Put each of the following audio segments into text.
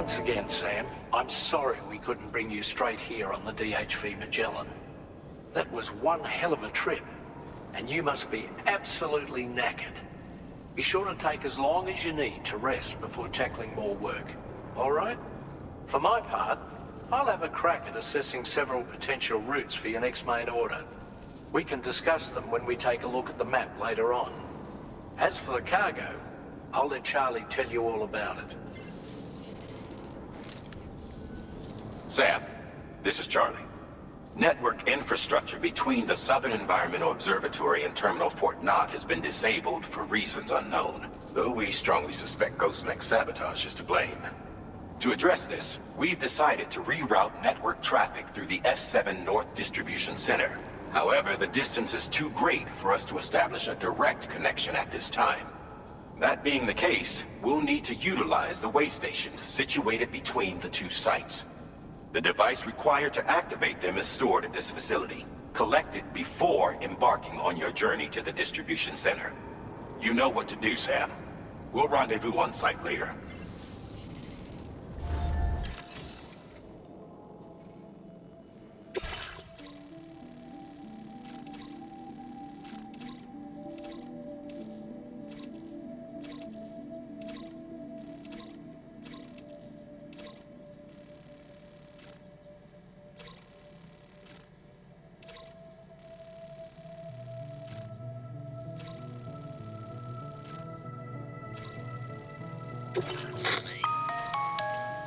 Once again, Sam, I'm sorry we couldn't bring you straight here on the DHV Magellan. That was one hell of a trip, and you must be absolutely knackered. Be sure to take as long as you need to rest before tackling more work, all right? For my part, I'll have a crack at assessing several potential routes for your next main order. We can discuss them when we take a look at the map later on. As for the cargo, I'll let Charlie tell you all about it. Sam, this is Charlie. Network infrastructure between the Southern Environmental Observatory and Terminal Fort Knott has been disabled for reasons unknown, though we strongly suspect Ghostmech sabotage is to blame. To address this, we've decided to reroute network traffic through the F7 North Distribution Center. However, the distance is too great for us to establish a direct connection at this time. That being the case, we'll need to utilize the way stations situated between the two sites. The device required to activate them is stored at this facility. Collect it before embarking on your journey to the distribution center. You know what to do, Sam. We'll rendezvous on site later.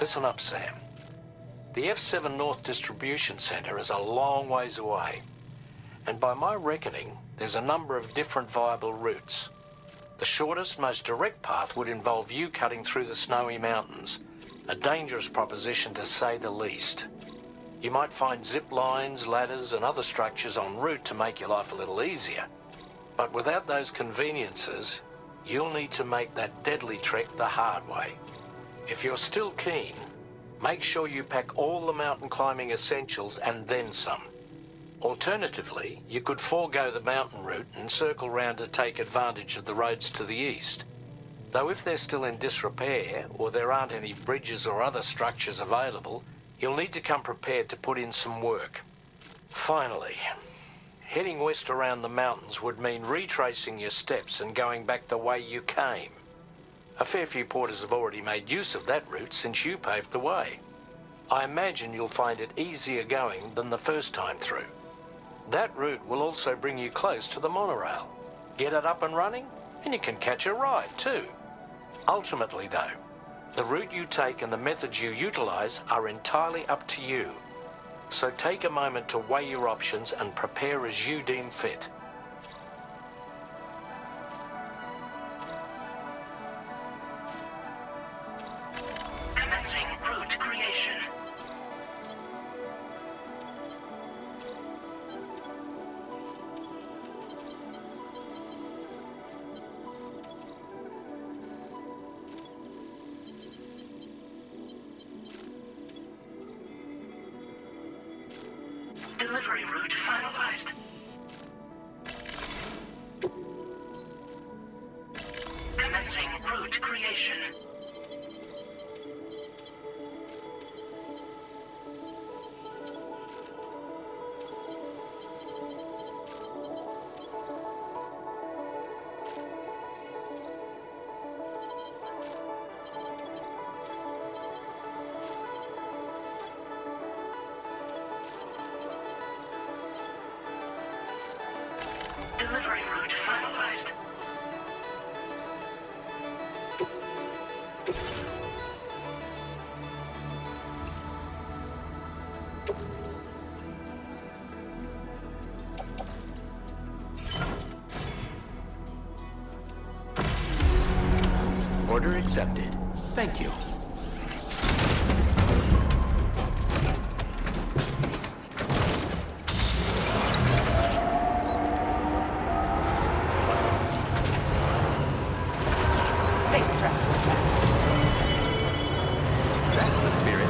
Listen up, Sam. The F7 North Distribution Center is a long ways away, and by my reckoning, there's a number of different viable routes. The shortest, most direct path would involve you cutting through the snowy mountains, a dangerous proposition to say the least. You might find zip lines, ladders, and other structures en route to make your life a little easier, but without those conveniences, you'll need to make that deadly trek the hard way. If you're still keen, make sure you pack all the mountain climbing essentials and then some. Alternatively, you could forego the mountain route and circle round to take advantage of the roads to the east. Though if they're still in disrepair, or there aren't any bridges or other structures available, you'll need to come prepared to put in some work. Finally, heading west around the mountains would mean retracing your steps and going back the way you came. A fair few porters have already made use of that route since you paved the way. I imagine you'll find it easier going than the first time through. That route will also bring you close to the monorail. Get it up and running, and you can catch a ride too. Ultimately though, the route you take and the methods you utilize are entirely up to you. So take a moment to weigh your options and prepare as you deem fit. Delivery route finalized. Commencing route creation. Delivery route finalized. Order accepted. Thank you. That's the spirit.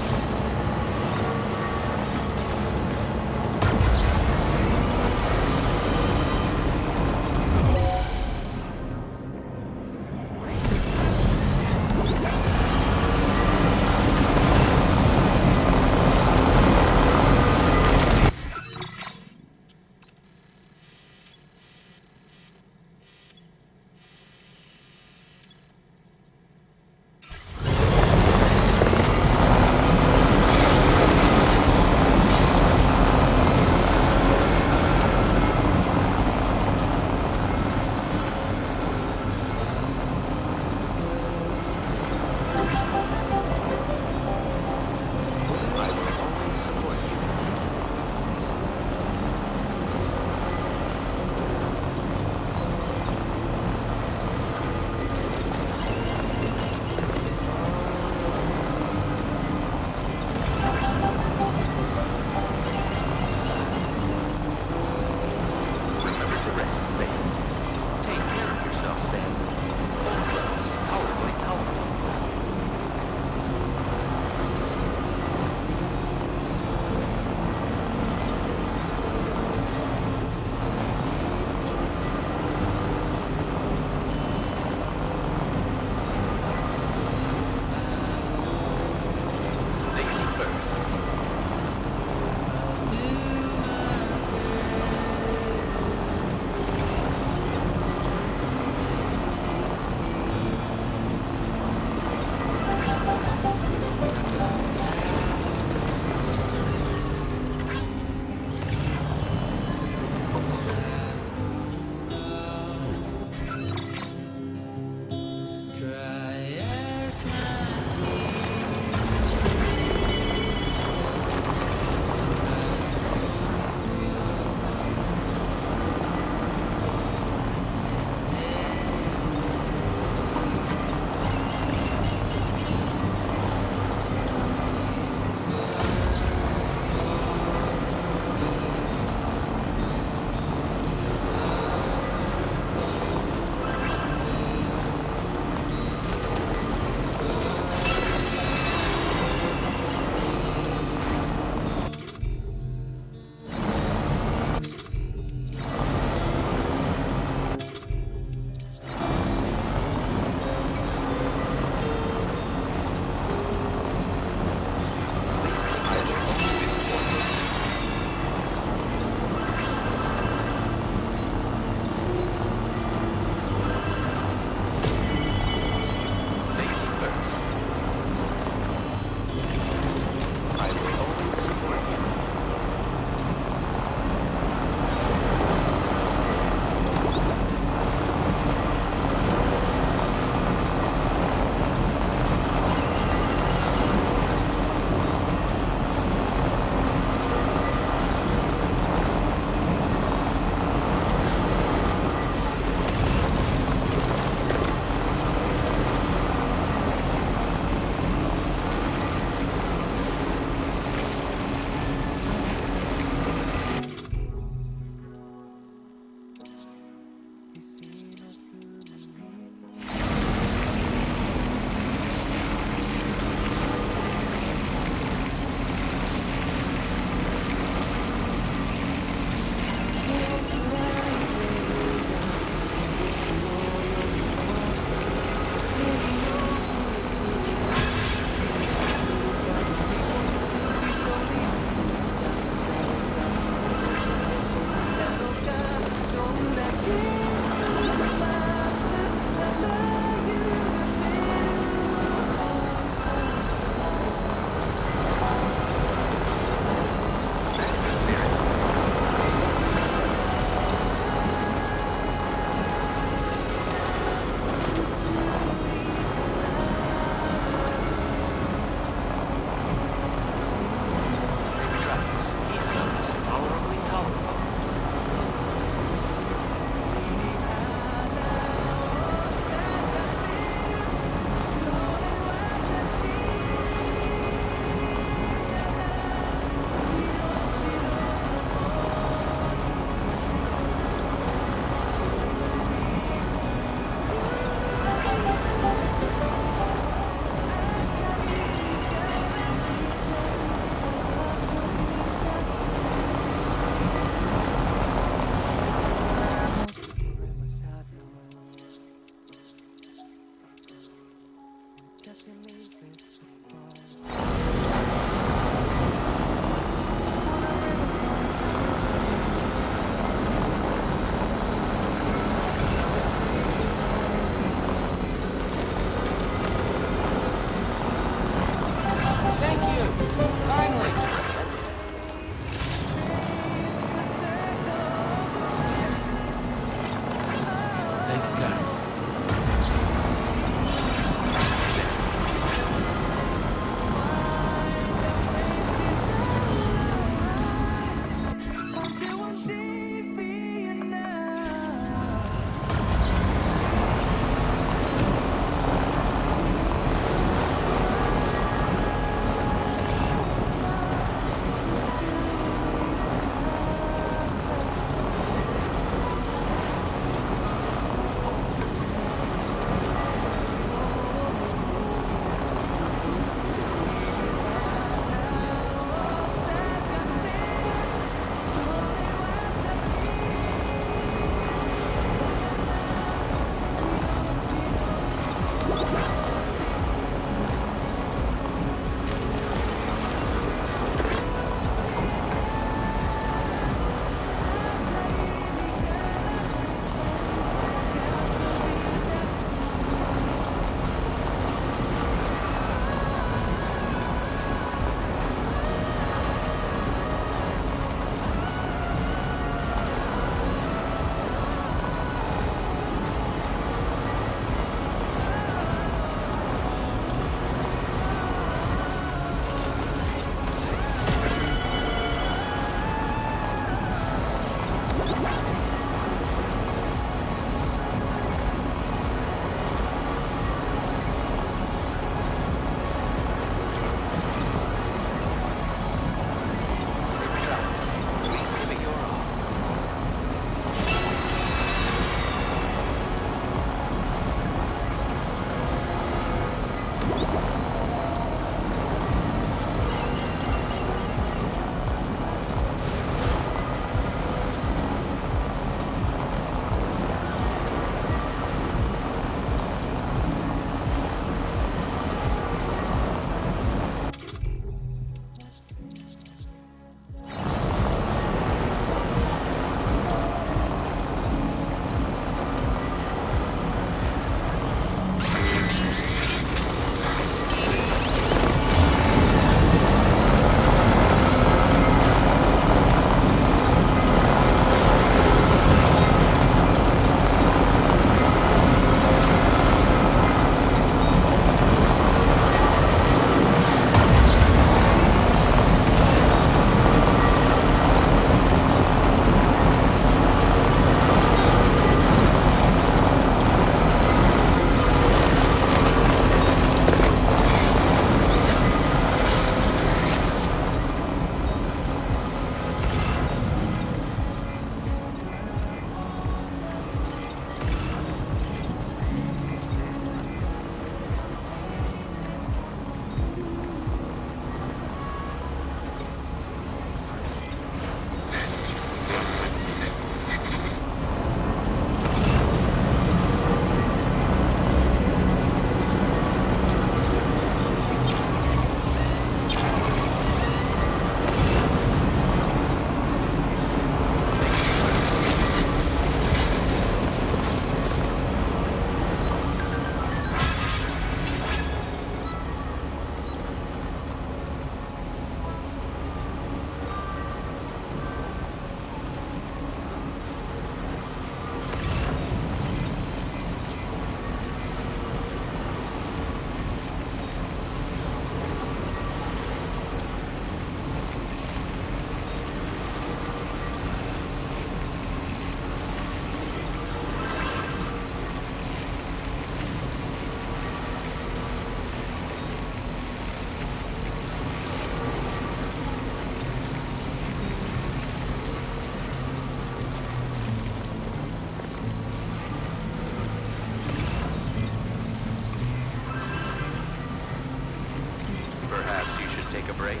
take a break?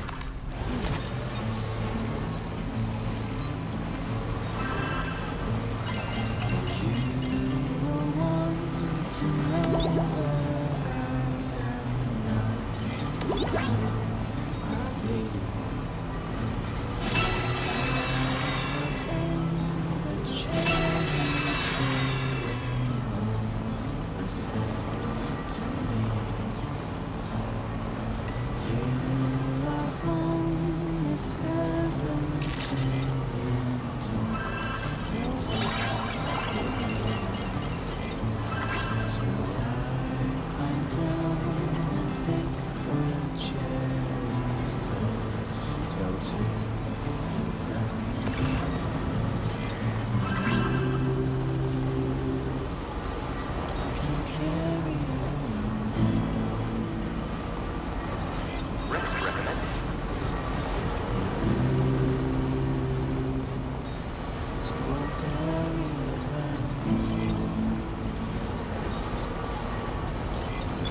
Rest recommended.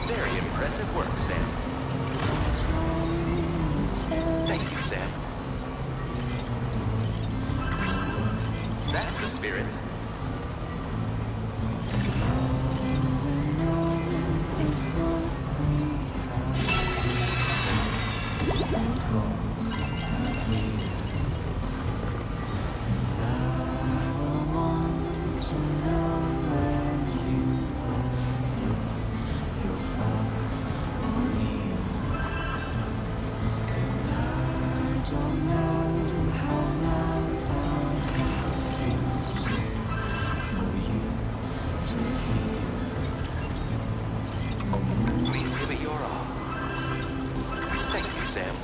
Very impressive work, Sam. Thank you, Sam. That's the spirit. Please give it your all. Thank you, Sam.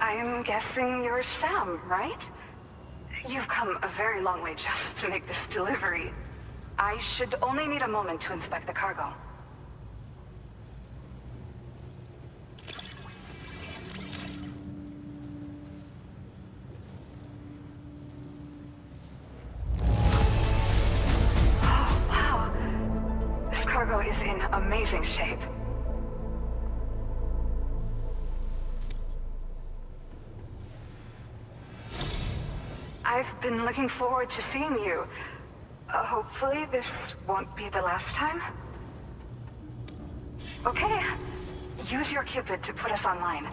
I'm guessing you're Sam, right? You've come a very long way just to make this delivery. I should only need a moment to inspect the cargo. Oh, wow. This cargo is in amazing shape. I've been looking forward to seeing you. Hopefully this won't be the last time. Okay. Use your Cupid to put us online.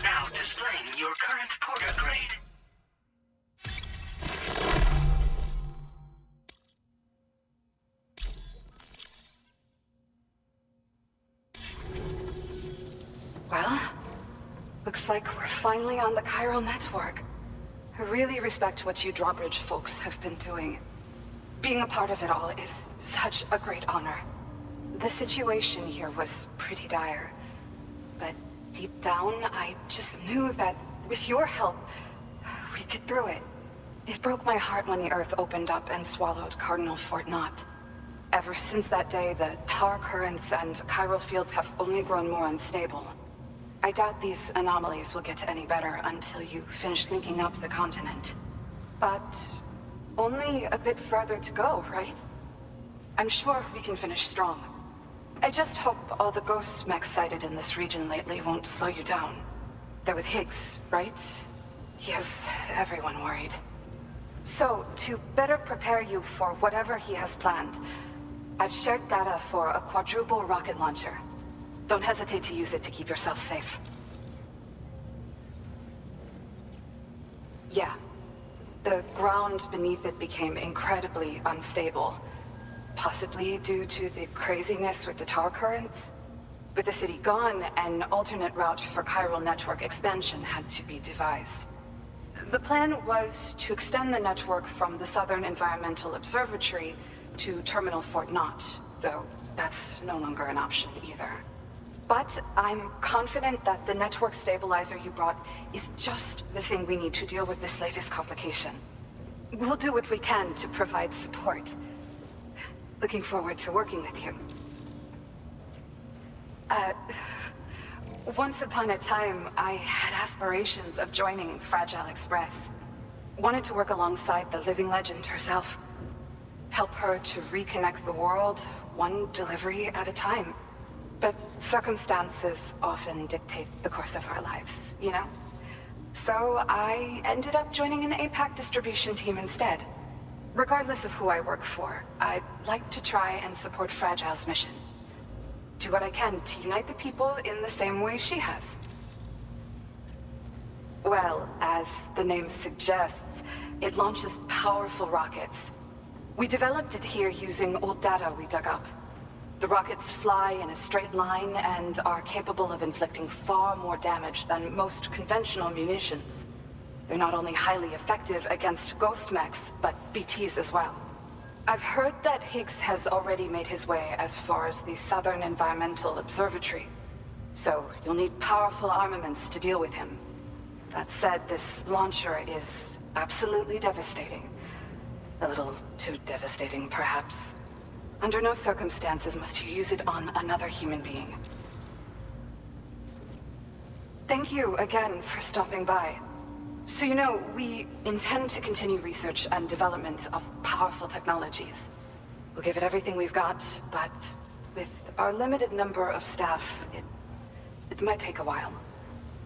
Now displaying your current porter grade. Well, looks like we're finally on the chiral network. I really respect what you drawbridge folks have been doing. Being a part of it all is such a great honor. The situation here was pretty dire, but deep down, I just knew that with your help, we'd get through it. It broke my heart when the Earth opened up and swallowed Cardinal Fort Knott. Ever since that day, the tar currents and chiral fields have only grown more unstable. I doubt these anomalies will get any better until you finish linking up the continent. But only a bit further to go, right? I'm sure we can finish strong. I just hope all the ghost mechs sighted in this region lately won't slow you down. They're with Higgs, right? He has everyone worried. So, to better prepare you for whatever he has planned, I've shared data for a quadruple rocket launcher. Don't hesitate to use it to keep yourself safe. Yeah. The ground beneath it became incredibly unstable. Possibly due to the craziness with the tar currents. With the city gone, an alternate route for chiral network expansion had to be devised. The plan was to extend the network from the Southern Environmental Observatory to Terminal Fort Knott, though that's no longer an option either. But I'm confident that the network stabilizer you brought is just the thing we need to deal with this latest complication. We'll do what we can to provide support. Looking forward to working with you. Once upon a time, I had aspirations of joining Fragile Express. Wanted to work alongside the living legend herself. Help her to reconnect the world, one delivery at a time. But circumstances often dictate the course of our lives, you know? So I ended up joining an APAC distribution team instead. Regardless of who I work for, I'd like to try and support Fragile's mission. Do what I can to unite the people in the same way she has. Well, as the name suggests, it launches powerful rockets. We developed it here using old data we dug up. The rockets fly in a straight line and are capable of inflicting far more damage than most conventional munitions. They're not only highly effective against ghost mechs, but BTs as well. I've heard that Higgs has already made his way as far as the Southern Environmental Observatory. So you'll need powerful armaments to deal with him. That said, this launcher is absolutely devastating. A little too devastating, perhaps. Under no circumstances must you use it on another human being. Thank you again for stopping by. So you know, we intend to continue research and development of powerful technologies. We'll give it everything we've got, but with our limited number of staff, it It might take a while.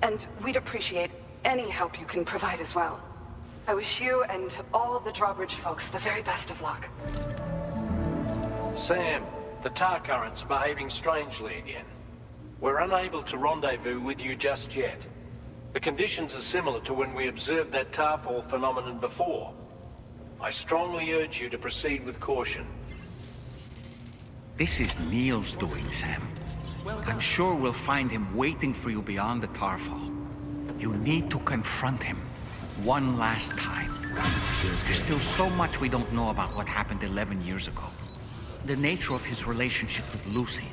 And we'd appreciate any help you can provide as well. I wish you and all the drawbridge folks the very best of luck. Sam, the tar current's behaving strangely again. We're unable to rendezvous with you just yet. The conditions are similar to when we observed that tarfall phenomenon before. I strongly urge you to proceed with caution. This is Neil's doing, Sam. I'm sure we'll find him waiting for you beyond the tarfall. You need to confront him one last time. There's still so much we don't know about what happened 11 years ago. The nature of his relationship with Lucy.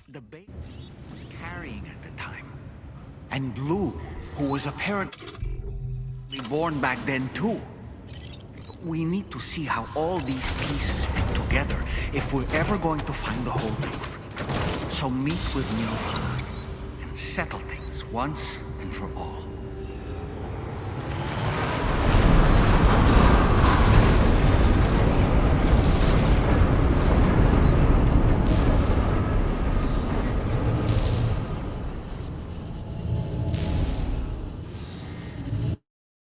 The baby was carrying at the time. And Blue, who was apparently born back then too. We need to see how all these pieces fit together if we're ever going to find the whole truth. So meet with Neil and settle things once and for all.